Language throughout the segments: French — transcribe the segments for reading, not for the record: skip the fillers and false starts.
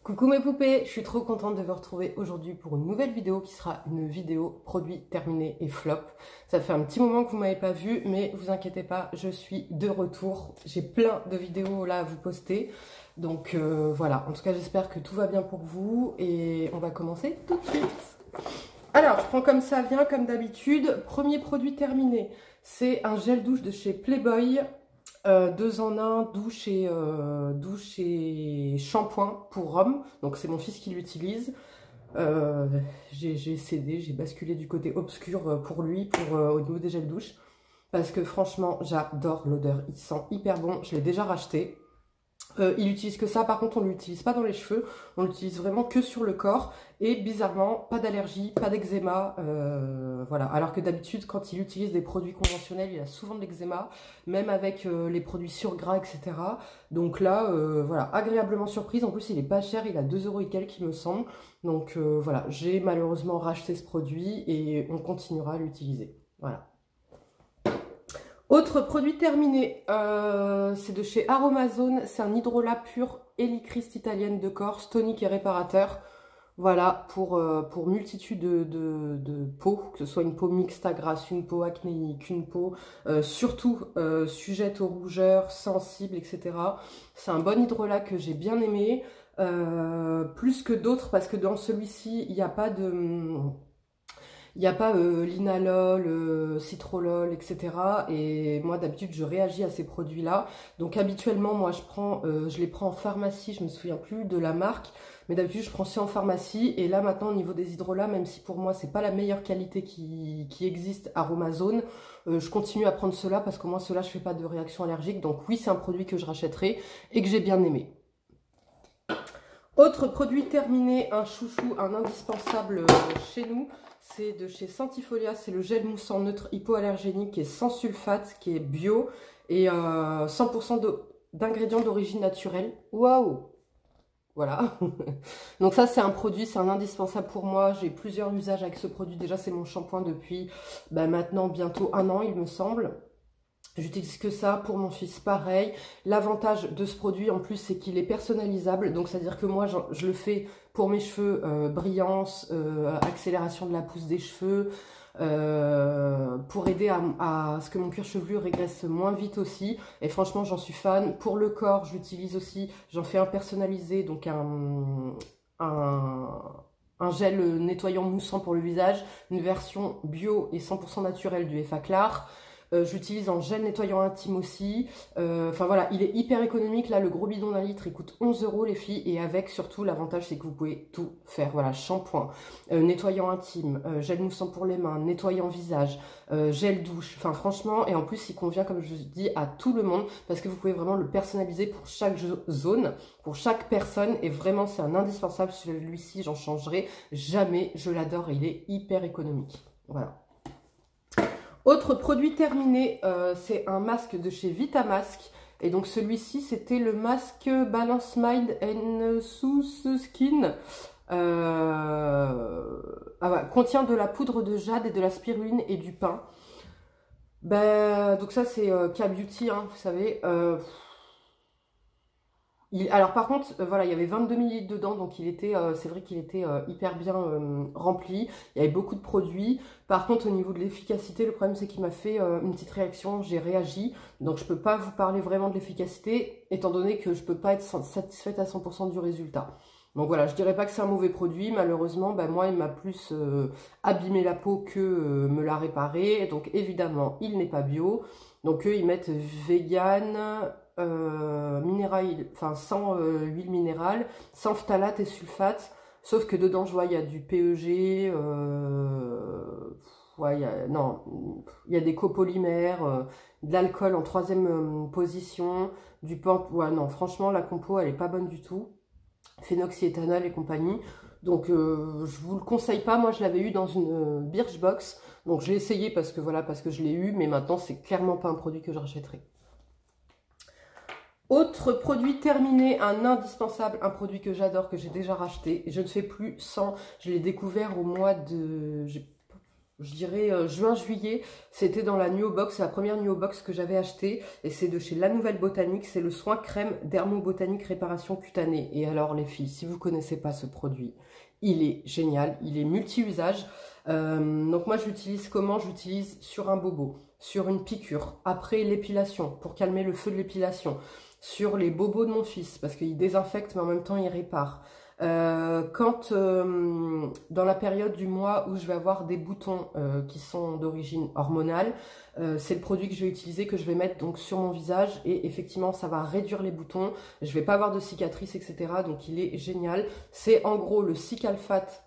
Coucou mes poupées, je suis trop contente de vous retrouver aujourd'hui pour une nouvelle vidéo qui sera une vidéo produit terminé et flop. Ça fait un petit moment que vous ne m'avez pas vu, mais vous inquiétez pas, je suis de retour. J'ai plein de vidéos là à vous poster. Donc voilà, en tout cas j'espère que tout va bien pour vous et on va commencer tout de suite. Alors, je prends comme ça vient, comme d'habitude. Premier produit terminé, c'est un gel douche de chez Playboy. 2 en 1, douche et shampoing pour homme. Donc c'est mon fils qui l'utilise. J'ai cédé, j'ai basculé du côté obscur pour lui, au niveau des gels douche. Parce que franchement, j'adore l'odeur. Il sent hyper bon. Je l'ai déjà racheté. Il utilise que ça, par contre on ne l'utilise pas dans les cheveux, on l'utilise vraiment que sur le corps et bizarrement pas d'allergie, pas d'eczéma, voilà. Alors que d'habitude quand il utilise des produits conventionnels il a souvent de l'eczéma, même avec les produits sur gras etc. Donc là voilà, agréablement surprise, en plus il est pas cher, il a 2 € et quelques il me semble, donc voilà, j'ai malheureusement racheté ce produit et on continuera à l'utiliser, voilà. Autre produit terminé, c'est de chez Aromazone, c'est un hydrolat pur hélicryste italienne de Corse, tonique et réparateur. Voilà, pour multitude de peaux, que ce soit une peau mixte à grasse, une peau acnéique, une peau surtout sujette aux rougeurs, sensible, etc. C'est un bon hydrolat que j'ai bien aimé, plus que d'autres parce que dans celui-ci, il n'y a pas de... Il n'y a pas linalol, citrolol, etc. Et moi d'habitude je réagis à ces produits-là. Donc habituellement moi je les prends en pharmacie, je me souviens plus de la marque. Mais d'habitude je prends ça en pharmacie. Et là maintenant au niveau des hydrolats, même si pour moi c'est pas la meilleure qualité qui existe Aromazone, je continue à prendre cela parce que moi cela je fais pas de réaction allergique. Donc oui c'est un produit que je rachèterai et que j'ai bien aimé. Autre produit terminé, un chouchou, un indispensable chez nous, c'est de chez Sentifolia, c'est le gel moussant neutre hypoallergénique qui est sans sulfate, qui est bio et 100% d'ingrédients d'origine naturelle. Waouh! Voilà. Donc ça c'est un produit, c'est un indispensable pour moi, j'ai plusieurs usages avec ce produit. Déjà c'est mon shampoing depuis maintenant bientôt 1 an il me semble. J'utilise que ça pour mon fils, pareil. L'avantage de ce produit en plus c'est qu'il est personnalisable, donc c'est à dire que moi je le fais pour mes cheveux, brillance, accélération de la pousse des cheveux, pour aider à ce que mon cuir chevelu régresse moins vite aussi, et franchement j'en suis fan. Pour le corps je l'utilise aussi, j'en fais un personnalisé, donc un gel nettoyant moussant pour le visage, une version bio et 100% naturelle du Effaclar. J'utilise en gel nettoyant intime aussi. Enfin voilà, il est hyper économique. Là, le gros bidon d'1 litre, il coûte 11 € les filles. Et avec, surtout, l'avantage, c'est que vous pouvez tout faire. Voilà, shampoing, nettoyant intime, gel moussant pour les mains, nettoyant visage, gel douche. Enfin franchement, et en plus, il convient, comme je dis, à tout le monde. Parce que vous pouvez vraiment le personnaliser pour chaque zone, pour chaque personne. Et vraiment, c'est un indispensable. Celui-ci, j'en changerai jamais. Je l'adore et il est hyper économique. Voilà. Autre produit terminé, c'est un masque de chez Vitamasque. Et donc celui-ci, c'était le masque Balance Mind and Sous Skin. Contient de la poudre de jade et de la spiruline et du pin. Donc ça, c'est K-Beauty, hein, vous savez. Alors par contre, voilà, il y avait 22 ml dedans, donc c'est vrai qu'il était hyper bien rempli. Il y avait beaucoup de produits. Par contre, au niveau de l'efficacité, le problème c'est qu'il m'a fait une petite réaction, j'ai réagi. Donc je peux pas vous parler vraiment de l'efficacité, étant donné que je peux pas être satisfaite à 100% du résultat. Donc voilà, je dirais pas que c'est un mauvais produit. Malheureusement, moi, il m'a plus abîmé la peau que me l'a réparé. Donc évidemment, il n'est pas bio. Donc eux, ils mettent vegan... sans huile minérale, sans phtalate et sulfate, sauf que dedans je vois il y a du PEG, il y a des copolymères, de l'alcool en 3e position, du pan, non franchement la compo elle est pas bonne du tout, phénoxyéthanol et compagnie, donc je vous le conseille pas. Moi je l'avais eu dans une Birchbox, donc je l'ai essayé parce que je l'ai eu, mais maintenant c'est clairement pas un produit que je rachèterai. Autre produit terminé, un indispensable, un produit que j'adore, que j'ai déjà racheté. Je ne fais plus sans. Je l'ai découvert au mois de... je dirais juin-juillet. C'était dans la Nuo Box, c'est la première Nuo Box que j'avais achetée. Et c'est de chez La Nouvelle Botanique. C'est le soin crème dermobotanique réparation cutanée. Et alors les filles, si vous ne connaissez pas ce produit, il est génial. Il est multi-usage. Donc moi je l'utilise comment? J'utilise sur un bobo, sur une piqûre, après l'épilation, pour calmer le feu de l'épilation, sur les bobos de mon fils, parce qu'il désinfecte mais en même temps il répare. Dans la période du mois où je vais avoir des boutons qui sont d'origine hormonale, c'est le produit que je vais utiliser, que je vais mettre donc sur mon visage, et effectivement ça va réduire les boutons, je vais pas avoir de cicatrices, etc. Donc il est génial. C'est en gros le Cicalfate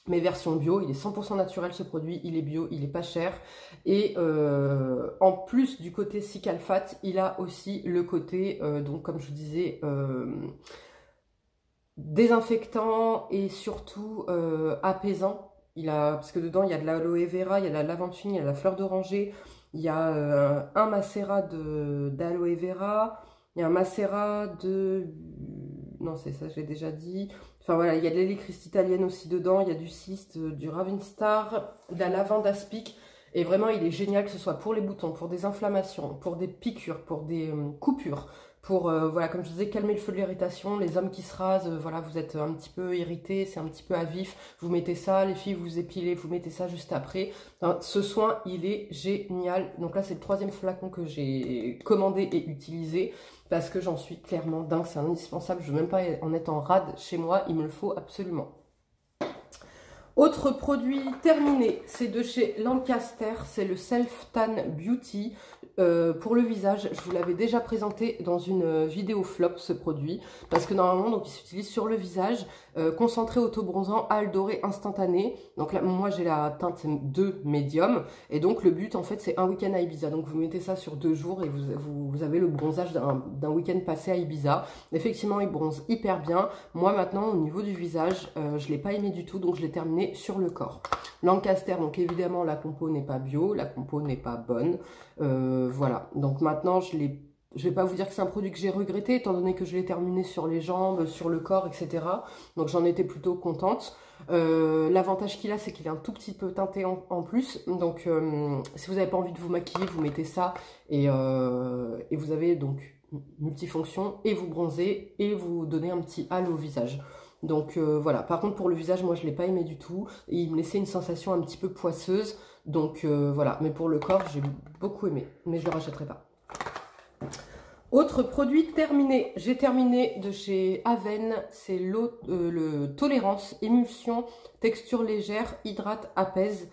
mais version bio, il est 100% naturel ce produit, il est bio, il est pas cher. Et en plus du côté Cicalfate, il a aussi le côté, donc comme je vous disais, désinfectant et surtout apaisant. Parce que dedans il y a de l'aloe vera, il y a de la lavandule, il y a de la fleur d'oranger, il y a un macérat d'aloe vera, il y a un macérat de... Non, c'est ça, j'ai déjà dit. Enfin voilà, il y a de l'hélicryste italienne aussi dedans, il y a du cyste, du Ravinstar, de la lavande aspic. Et vraiment, il est génial, que ce soit pour les boutons, pour des inflammations, pour des piqûres, pour des coupures, pour, voilà, comme je disais, calmer le feu de l'irritation. Les hommes qui se rasent, voilà, vous êtes un petit peu irrités, c'est un petit peu à vif. Vous mettez ça, les filles, vous épilez, vous mettez ça juste après. Enfin, ce soin, il est génial. Donc là, c'est le 3e flacon que j'ai commandé et utilisé, parce que j'en suis clairement dingue, c'est indispensable. Je ne veux même pas en être en rade chez moi, il me le faut absolument. Autre produit terminé, c'est de chez Lancaster, c'est le Self Tan Beauty pour le visage. Je vous l'avais déjà présenté dans une vidéo flop, ce produit, parce que normalement donc il s'utilise sur le visage, concentré autobronzant, hâle dorée instantanée. Donc là, moi j'ai la teinte 2 médium, et donc le but en fait c'est un week-end à Ibiza. Donc vous mettez ça sur 2 jours et vous avez le bronzage d'un week-end passé à Ibiza. Effectivement, il bronze hyper bien. Moi maintenant au niveau du visage, je ne l'ai pas aimé du tout, donc je l'ai terminé sur le corps. Lancaster, donc évidemment la compo n'est pas bio, la compo n'est pas bonne, voilà. Donc maintenant je vais pas vous dire que c'est un produit que j'ai regretté, étant donné que je l'ai terminé sur les jambes, sur le corps, etc. Donc j'en étais plutôt contente. L'avantage qu'il a, c'est qu'il est un tout petit peu teinté en plus. Donc si vous n'avez pas envie de vous maquiller, vous mettez ça et vous avez donc multifonction, et vous bronzez et vous donnez un petit halo au visage. Donc voilà, par contre pour le visage, moi je ne l'ai pas aimé du tout, et il me laissait une sensation un petit peu poisseuse, donc voilà, mais pour le corps j'ai beaucoup aimé, mais je ne le rachèterai pas. Autre produit terminé, j'ai terminé de chez Aven, c'est le Tolérance, émulsion, texture légère, hydrate, apaise,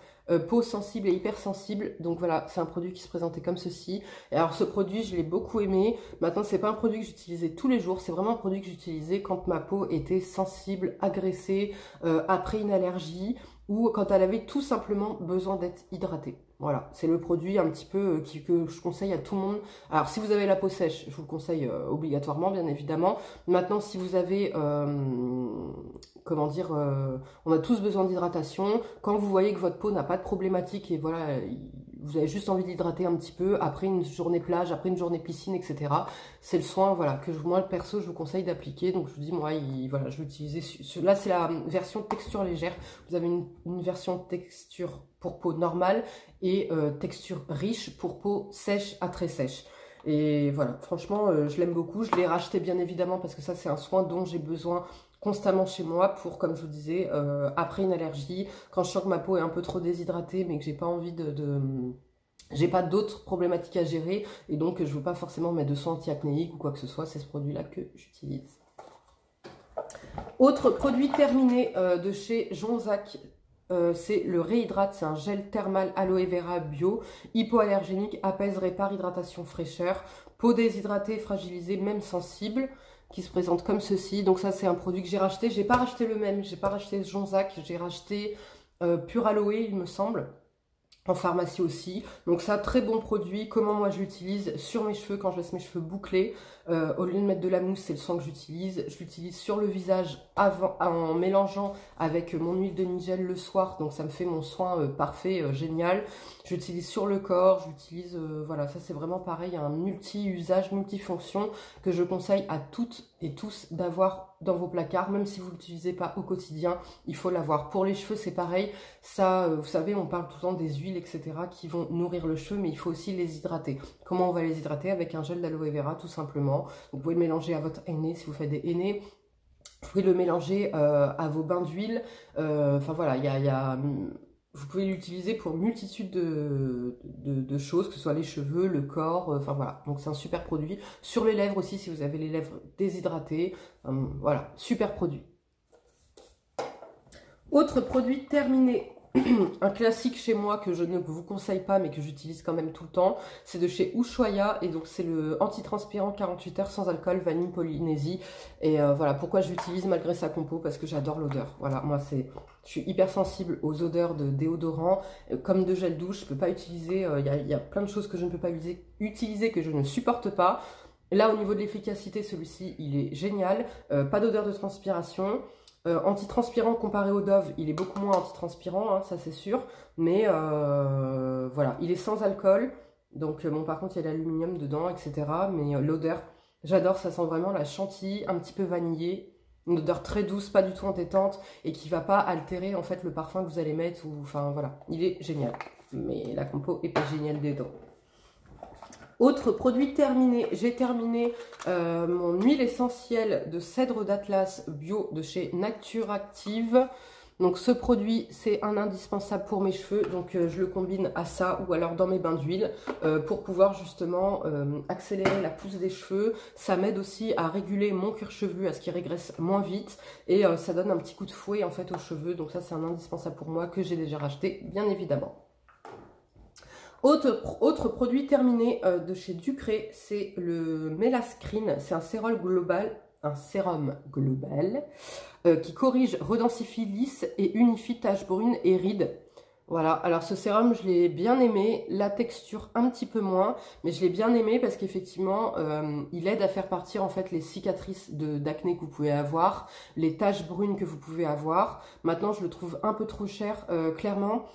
peau sensible et hypersensible. Donc voilà, c'est un produit qui se présentait comme ceci. Et alors ce produit, je l'ai beaucoup aimé. Maintenant, c'est pas un produit que j'utilisais tous les jours, c'est vraiment un produit que j'utilisais quand ma peau était sensible, agressée, après une allergie, ou quand elle avait tout simplement besoin d'être hydratée. Voilà, c'est le produit un petit peu que je conseille à tout le monde. Alors si vous avez la peau sèche, je vous le conseille obligatoirement, bien évidemment. Maintenant, si vous avez, comment dire, on a tous besoin d'hydratation. Quand vous voyez que votre peau n'a pas de problématique et voilà, vous avez juste envie d'hydrater un petit peu après une journée plage, après une journée piscine, etc. C'est le soin, voilà, que moi perso je vous conseille d'appliquer. Donc je vous dis, moi, voilà, je vais utiliser. Là, c'est la version texture légère. Vous avez une version texture pour peau normale et texture riche pour peau sèche à très sèche. Et voilà, franchement, je l'aime beaucoup. Je l'ai racheté bien évidemment parce que ça, c'est un soin dont j'ai besoin constamment chez moi pour, comme je vous disais, après une allergie, quand je sens que ma peau est un peu trop déshydratée mais que j'ai pas envie j'ai pas d'autres problématiques à gérer, et donc je veux pas forcément mettre de soins anti-acnéiques ou quoi que ce soit, c'est ce produit là que j'utilise. Autre produit terminé de chez Jonzac, c'est le Réhydrate, c'est un gel thermal aloe vera bio, hypoallergénique, apaise, répare, hydratation, fraîcheur, peau déshydratée, fragilisée, même sensible, qui se présente comme ceci. Donc ça, c'est un produit que j'ai racheté. J'ai pas racheté le même, j'ai pas racheté Jonzac, j'ai racheté Pure Aloe, il me semble, en pharmacie aussi. Donc ça, très bon produit. Comment moi je l'utilise sur mes cheveux quand je laisse mes cheveux bouclés, au lieu de mettre de la mousse, c'est le soin que j'utilise. Je l'utilise sur le visage avant, en mélangeant avec mon huile de nigel le soir, donc ça me fait mon soin parfait, génial. Je l'utilise sur le corps, j'utilise, voilà, ça c'est vraiment pareil, un multi-usage, multifonction que je conseille à toutes et tous d'avoir dans vos placards, même si vous ne l'utilisez pas au quotidien, il faut l'avoir. Pour les cheveux, c'est pareil. Ça, vous savez, on parle tout le temps des huiles, etc., qui vont nourrir le cheveu, mais il faut aussi les hydrater. Comment on va les hydrater? Avec un gel d'aloe vera, tout simplement. Vous pouvez le mélanger à votre henné, si vous faites des henné. Vous pouvez le mélanger à vos bains d'huile. Enfin voilà, vous pouvez l'utiliser pour une multitude de choses, que ce soit les cheveux, le corps, enfin voilà. Donc c'est un super produit. Sur les lèvres aussi, si vous avez les lèvres déshydratées. Voilà, super produit. Autre produit terminé. Un classique chez moi que je ne vous conseille pas mais que j'utilise quand même tout le temps, c'est de chez Ushuaïa et donc c'est le antitranspirant 48 heures sans alcool vanille Polynésie et voilà pourquoi je l'utilise malgré sa compo, parce que j'adore l'odeur. Voilà, moi je suis hyper sensible aux odeurs de déodorant comme de gel douche. Je peux pas utiliser, il y a plein de choses que je ne peux pas utiliser que je ne supporte pas. Là au niveau de l'efficacité, celui-ci il est génial, pas d'odeur de transpiration. Antitranspirant comparé au Dove, il est beaucoup moins antitranspirant, hein, ça c'est sûr. Mais voilà, il est sans alcool. Donc bon, par contre, il y a l'aluminium dedans, etc. Mais l'odeur, j'adore, ça sent vraiment la chantilly, un petit peu vanillée. Une odeur très douce, pas du tout entêtante. Et qui va pas altérer en fait le parfum que vous allez mettre. Enfin voilà, il est génial. Mais la compo est pas géniale dedans. Autre produit terminé, j'ai terminé mon huile essentielle de cèdre d'Atlas bio de chez Naturactive. Donc ce produit, c'est un indispensable pour mes cheveux, donc je le combine à ça ou alors dans mes bains d'huile pour pouvoir justement accélérer la pousse des cheveux. Ça m'aide aussi à réguler mon cuir chevelu, à ce qu'il régresse moins vite et ça donne un petit coup de fouet en fait aux cheveux. Donc ça, c'est un indispensable pour moi que j'ai déjà racheté, bien évidemment. Autre produit terminé de chez Ducré, c'est le Melascreen. C'est un sérum global, qui corrige, redensifie, lisse et unifie taches brunes et rides. Voilà, alors ce sérum, je l'ai bien aimé, la texture un petit peu moins, mais je l'ai bien aimé parce qu'effectivement, il aide à faire partir en fait les cicatrices d'acné que vous pouvez avoir, les taches brunes que vous pouvez avoir. Maintenant, je le trouve un peu trop cher, clairement.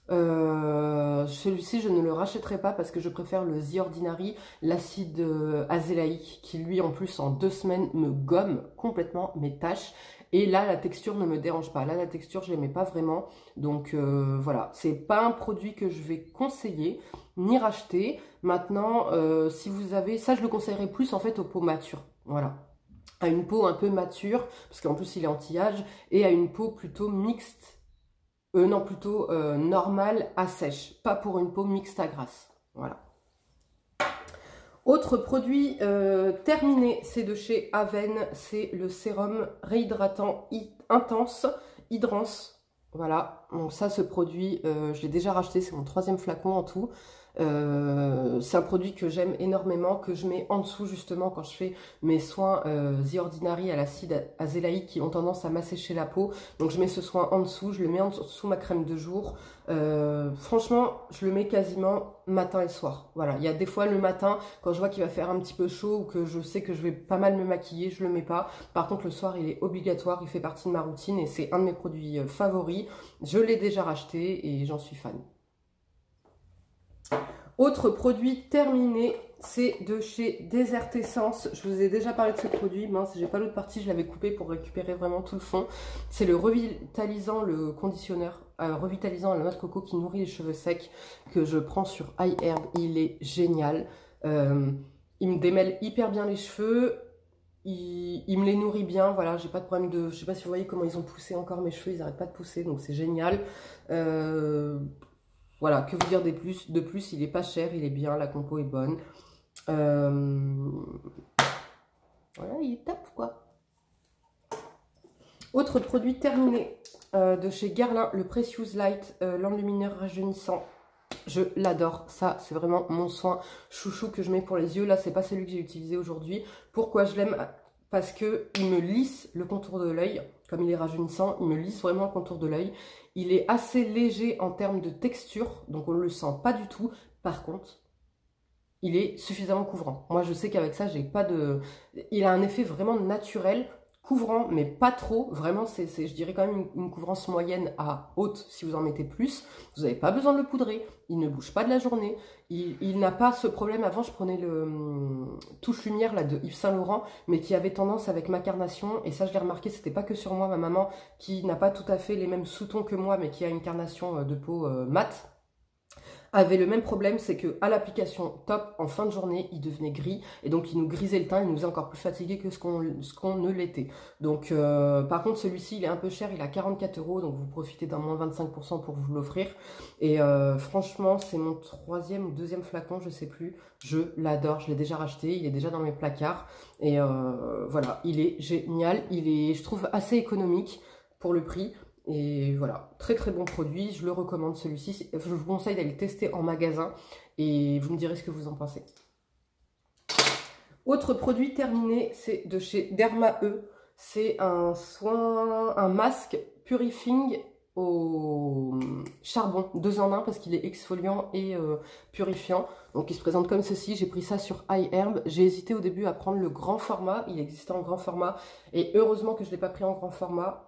Celui-ci je ne le rachèterai pas parce que je préfère le The Ordinary, l'acide azélaïque qui lui en plus en 2 semaines me gomme complètement mes taches et là la texture ne me dérange pas. Là la texture je l'aimais pas vraiment, donc voilà, c'est pas un produit que je vais conseiller ni racheter. Maintenant si vous avez, ça je le conseillerais plus en fait aux peaux matures, voilà, à une peau un peu mature parce qu'en plus il est anti-âge, et à une peau plutôt mixte. Non, plutôt normale à sèche, pas pour une peau mixte à grasse. Voilà. Autre produit terminé, c'est de chez Aven, c'est le sérum réhydratant intense, Hydrance. Voilà, donc ça, ce produit, je l'ai déjà racheté, c'est mon 3e flacon en tout. C'est un produit que j'aime énormément, que je mets en dessous justement quand je fais mes soins The Ordinary à l'acide azélaïque qui ont tendance à m'assécher la peau. Donc je mets ce soin en dessous, je le mets en dessous ma crème de jour. Franchement, je le mets quasiment matin et soir. Voilà, il y a des fois le matin, quand je vois qu'il va faire un petit peu chaud ou que je sais que je vais pas mal me maquiller, je le mets pas. Par contre, le soir, il est obligatoire, il fait partie de ma routine et c'est un de mes produits favoris. Je l'ai déjà racheté et j'en suis fan. Autre produit terminé, c'est de chez Desert Essence. Je vous ai déjà parlé de ce produit. Mince, j'ai pas l'autre partie, je l'avais coupé pour récupérer vraiment tout le fond. C'est le revitalisant, le conditionneur revitalisant à la noix de coco qui nourrit les cheveux secs que je prends sur iHerb. Il est génial. Il me démêle hyper bien les cheveux. Il me les nourrit bien. Voilà, j'ai pas de problème de... Je sais pas si vous voyez comment ils ont poussé encore mes cheveux. Ils n'arrêtent pas de pousser, donc c'est génial. Voilà, que vous dire de plus? De plus, il est pas cher, il est bien, la compo est bonne. Voilà, il est top, quoi. Autre produit terminé de chez Guerlain, le Precious Light, l'enlumineur rajeunissant. Je l'adore, ça c'est vraiment mon soin chouchou que je mets pour les yeux. Là, c'est pas celui que j'ai utilisé aujourd'hui. Pourquoi je l'aime? Parce que il me lisse le contour de l'œil. Comme il est rajeunissant, il me lisse vraiment le contour de l'œil. Il est assez léger en termes de texture, donc on ne le sent pas du tout. Par contre, il est suffisamment couvrant. Moi, je sais qu'avec ça, j'ai pas de... Il a un effet vraiment naturel couvrant, mais pas trop. Vraiment, je dirais quand même une couvrance moyenne à haute si vous en mettez plus. Vous n'avez pas besoin de le poudrer. Il ne bouge pas de la journée. Il n'a pas ce problème. Avant, je prenais le touche lumière là, de Yves Saint Laurent, mais qui avait tendance avec ma carnation. Et ça, je l'ai remarqué, c'était pas que sur moi. Ma maman, qui n'a pas tout à fait les mêmes sous-tons que moi, mais qui a une carnation de peau mate, avait le même problème, c'est que à l'application top, en fin de journée, il devenait gris, et donc il nous grisait le teint, il nous faisait encore plus fatigué que ce qu'on ne l'était. Donc par contre celui-ci il est un peu cher, il a 44 €, donc vous profitez d'un moins 25% pour vous l'offrir. Et franchement c'est mon troisième ou deuxième flacon, je sais plus, je l'adore, je l'ai déjà racheté, il est déjà dans mes placards, et voilà, il est génial, il est, je trouve, assez économique pour le prix. Et voilà, très très bon produit, je le recommande celui-ci. Je vous conseille d'aller le tester en magasin et vous me direz ce que vous en pensez. Autre produit terminé, c'est de chez Derma E. C'est un masque purifying au charbon, 2 en 1 parce qu'il est exfoliant et purifiant. Donc il se présente comme ceci, j'ai pris ça sur iHerb. J'ai hésité au début à prendre le grand format, il existait en grand format et heureusement que je ne l'ai pas pris en grand format,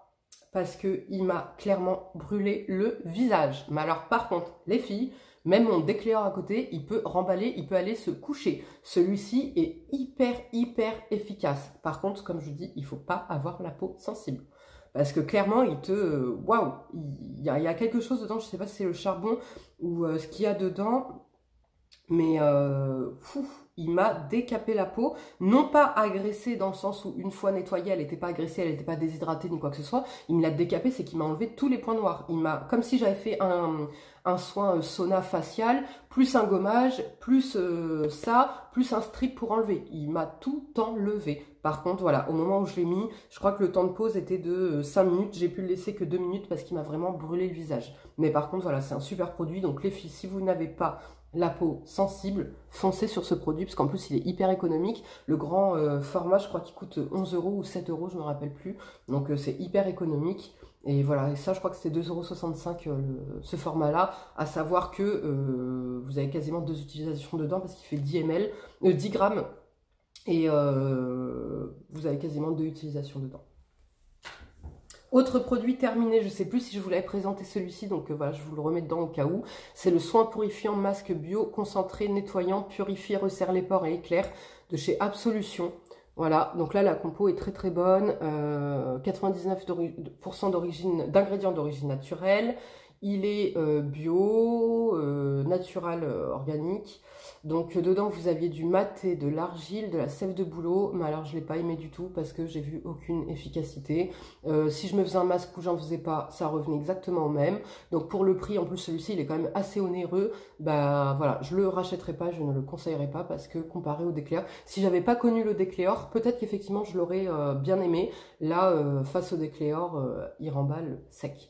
parce qu'il m'a clairement brûlé le visage. Mais alors par contre, les filles, même mon décléor à côté, il peut remballer, il peut aller se coucher. Celui-ci est hyper efficace. Par contre, comme je dis, il ne faut pas avoir la peau sensible. Parce que clairement, il te... Waouh, il y a quelque chose dedans, je ne sais pas si c'est le charbon ou ce qu'il y a dedans, mais il m'a décapé la peau, non pas agressée dans le sens où une fois nettoyée, elle n'était pas agressée, elle n'était pas déshydratée ni quoi que ce soit, il me l'a décapé, c'est qu'il m'a enlevé tous les points noirs. Il m'a, comme si j'avais fait un soin sauna facial, plus un gommage, plus ça, plus un strip pour enlever. Il m'a tout enlevé. Par contre, voilà, au moment où je l'ai mis, je crois que le temps de pause était de 5 minutes, j'ai pu le laisser que 2 minutes parce qu'il m'a vraiment brûlé le visage. Mais par contre, voilà, c'est un super produit, donc les filles, si vous n'avez pas la peau sensible, foncez sur ce produit parce qu'en plus il est hyper économique. Le grand format, je crois qu'il coûte 11 € ou 7 €, je ne me rappelle plus. Donc c'est hyper économique. Et voilà, et ça je crois que c'était 2,65 € ce format-là. À savoir que vous avez quasiment 2 utilisations dedans parce qu'il fait 10 grammes. Et vous avez quasiment 2 utilisations dedans. Autre produit terminé, je ne sais plus si je vous l'avais présenté celui-ci, donc voilà, je vous le remets dedans au cas où. C'est le soin purifiant masque bio, concentré, nettoyant, purifie, resserre les pores et éclaire de chez Absolution. Voilà, donc là la compo est très très bonne, 99% d'ingrédients d'origine naturelle. Il est bio, natural, organique. Donc dedans vous aviez du mat et de l'argile, de la sève de bouleau, mais alors je ne l'ai pas aimé du tout parce que j'ai vu aucune efficacité. Si je me faisais un masque ou j'en faisais pas, ça revenait exactement au même. Donc pour le prix, en plus celui-ci il est quand même assez onéreux, bah voilà, je le rachèterai pas, je ne le conseillerais pas parce que comparé au Décléor, si j'avais pas connu le Décléor, peut-être qu'effectivement je l'aurais bien aimé. Là, face au Décléor, il remballe sec.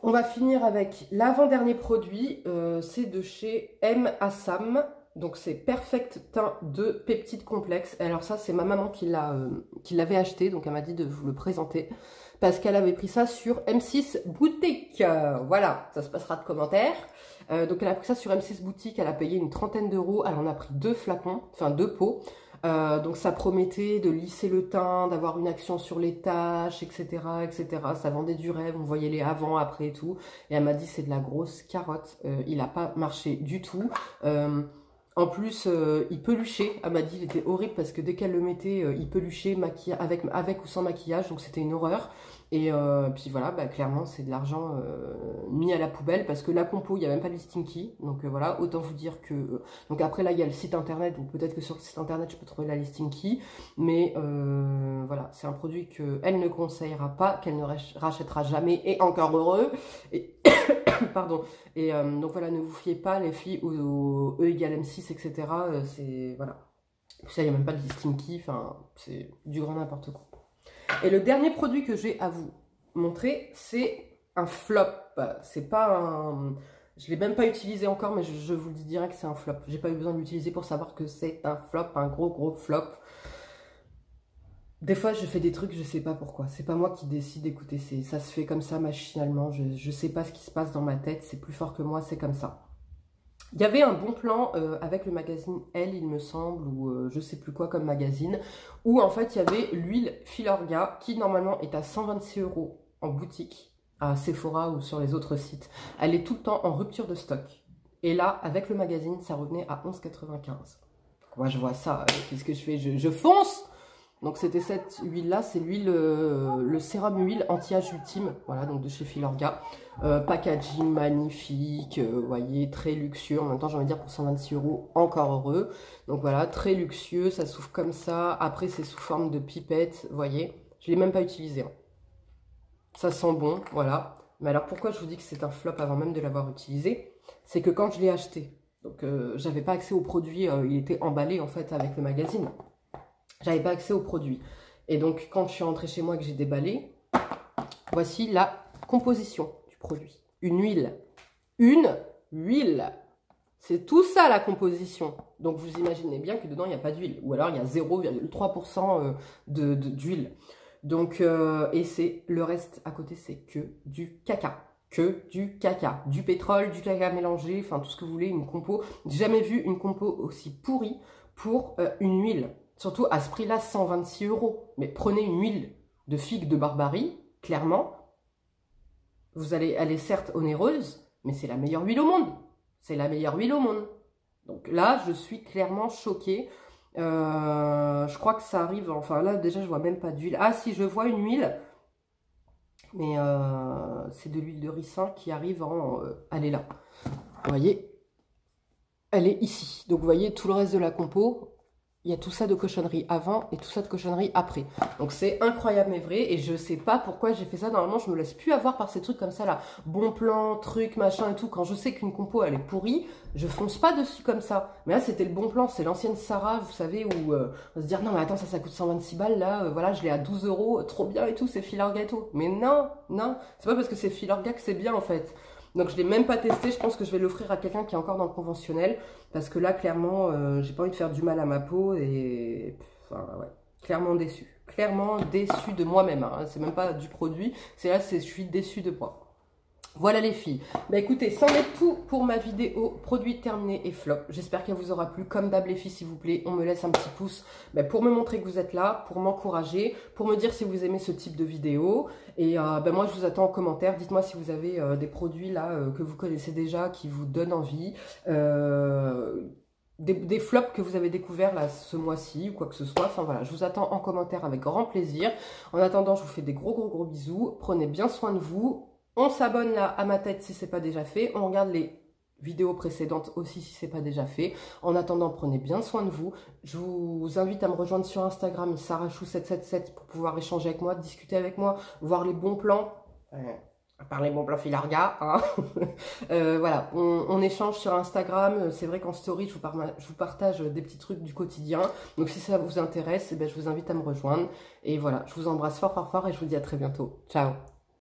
On va finir avec l'avant-dernier produit, c'est de chez M. Assam, donc c'est Perfect Teint 2 Peptide Complexe. Alors ça c'est ma maman qui l'avait acheté, donc elle m'a dit de vous le présenter, parce qu'elle avait pris ça sur M6 Boutique, voilà, ça se passera de commentaires. Donc elle a pris ça sur M6 Boutique, elle a payé une trentaine d'euros, elle en a pris 2 flacons, enfin 2 pots. Donc ça promettait de lisser le teint, d'avoir une action sur les taches, etc., etc. Ça vendait du rêve, on voyait les avant, après et tout. Et elle m'a dit c'est de la grosse carotte, il n'a pas marché du tout. En plus, il peluchait, elle m'a dit il était horrible parce que dès qu'elle le mettait, il peluchait avec ou sans maquillage, donc c'était une horreur. Et puis voilà, bah, clairement c'est de l'argent mis à la poubelle parce que la compo, il n'y a même pas de listing key. Donc voilà, autant vous dire que... donc après là, il y a le site internet, donc peut-être que sur le site internet, je peux trouver la listing key. Mais voilà, c'est un produit qu'elle ne conseillera pas, qu'elle ne rachètera jamais, et encore heureux. Et pardon. Et donc voilà, ne vous fiez pas les filles au E égale M6, etc. C'est... voilà. Ça, il n'y a même pas de listing key, enfin, c'est du grand n'importe quoi. Et le dernier produit que j'ai à vous montrer, c'est un flop. C'est pas un... je ne l'ai même pas utilisé encore, mais je vous le dis direct, c'est un flop. J'ai pas eu besoin de l'utiliser pour savoir que c'est un flop, un gros flop. Des fois, je fais des trucs, je sais pas pourquoi. C'est pas moi qui décide, écoutez, ça se fait comme ça machinalement. Je sais pas ce qui se passe dans ma tête, c'est plus fort que moi, c'est comme ça. Il y avait un bon plan avec le magazine Elle, il me semble, ou je sais plus quoi comme magazine, où en fait il y avait l'huile Filorga qui normalement est à 126 € en boutique, à Sephora ou sur les autres sites. Elle est tout le temps en rupture de stock. Et là, avec le magazine, ça revenait à 11,95 €. Moi je vois ça, qu'est-ce que je fais? Je fonce! Donc c'était cette huile-là, c'est l'huile, le sérum huile anti-âge ultime, voilà, donc de chez Filorga. Packaging magnifique, vous voyez, très luxueux. En même temps, j'ai envie de dire pour 126 €, encore heureux. Donc voilà, très luxueux, ça s'ouvre comme ça. Après, c'est sous forme de pipette, vous voyez. Je ne l'ai même pas utilisé, hein. Ça sent bon, voilà. Mais alors pourquoi je vous dis que c'est un flop avant même de l'avoir utilisé? C'est que quand je l'ai acheté, donc j'avais pas accès au produit, il était emballé en fait avec le magazine. J'avais pas accès aux produits. Et donc, quand je suis rentrée chez moi et que j'ai déballé, voici la composition du produit. Une huile. Une huile. C'est tout ça, la composition. Donc, vous imaginez bien que dedans, il n'y a pas d'huile. Ou alors, il y a 0,3% d'huile. Donc, et c'est le reste à côté, c'est que du caca. Que du caca. Du pétrole, du caca mélangé, enfin, tout ce que vous voulez, une compo. J'ai jamais vu une compo aussi pourrie pour une huile. Surtout à ce prix-là, 126 €. Mais prenez une huile de figue de Barbarie, clairement. Elle est certes onéreuse, mais c'est la meilleure huile au monde. C'est la meilleure huile au monde. Donc là, je suis clairement choquée. Je crois que ça arrive, enfin là déjà, je vois même pas d'huile. Ah si, je vois une huile, mais c'est de l'huile de ricin qui arrive en... elle est là. Vous voyez, elle est ici. Donc vous voyez, tout le reste de la compo... Il y a tout ça de cochonnerie avant et tout ça de cochonnerie après. Donc c'est incroyable mais vrai. Et je sais pas pourquoi j'ai fait ça. Normalement, je me laisse plus avoir par ces trucs comme ça là. Bon plan, truc, machin et tout. Quand je sais qu'une compo elle est pourrie, je fonce pas dessus comme ça. Mais là, c'était le bon plan. C'est l'ancienne Sarah, vous savez, où on se dire non mais attends, ça coûte 126 balles là. Voilà, je l'ai à 12 €. Trop bien et tout, c'est Filorga et tout. Mais non, non. C'est pas parce que c'est Filorga que c'est bien en fait. Donc je ne l'ai même pas testé, je pense que je vais l'offrir à quelqu'un qui est encore dans le conventionnel. Parce que là, clairement, j'ai pas envie de faire du mal à ma peau et... Enfin, ouais, clairement déçu. Clairement déçu de moi-même, hein. C'est même pas du produit, c'est là, je suis déçue de moi. Voilà les filles. Bah écoutez, c'en est tout pour ma vidéo produit terminé et flop. J'espère qu'elle vous aura plu. Comme d'hab les filles, s'il vous plaît, on me laisse un petit pouce pour me montrer que vous êtes là, pour m'encourager, pour me dire si vous aimez ce type de vidéo. Et moi, je vous attends en commentaire. Dites-moi si vous avez des produits là que vous connaissez déjà, qui vous donnent envie. Des flops que vous avez découverts là ce mois-ci ou quoi que ce soit. Enfin voilà, je vous attends en commentaire avec grand plaisir. En attendant, je vous fais des gros bisous. Prenez bien soin de vous. On s'abonne là à ma tête si c'est pas déjà fait. On regarde les vidéos précédentes aussi si c'est pas déjà fait. En attendant, prenez bien soin de vous. Je vous invite à me rejoindre sur Instagram, sarachou777, pour pouvoir échanger avec moi, discuter avec moi, voir les bons plans. À part les bons plans Filorga, hein. Voilà, on échange sur Instagram. C'est vrai qu'en story, je vous partage des petits trucs du quotidien. Donc si ça vous intéresse, je vous invite à me rejoindre. Et voilà, je vous embrasse fort et je vous dis à très bientôt. Ciao.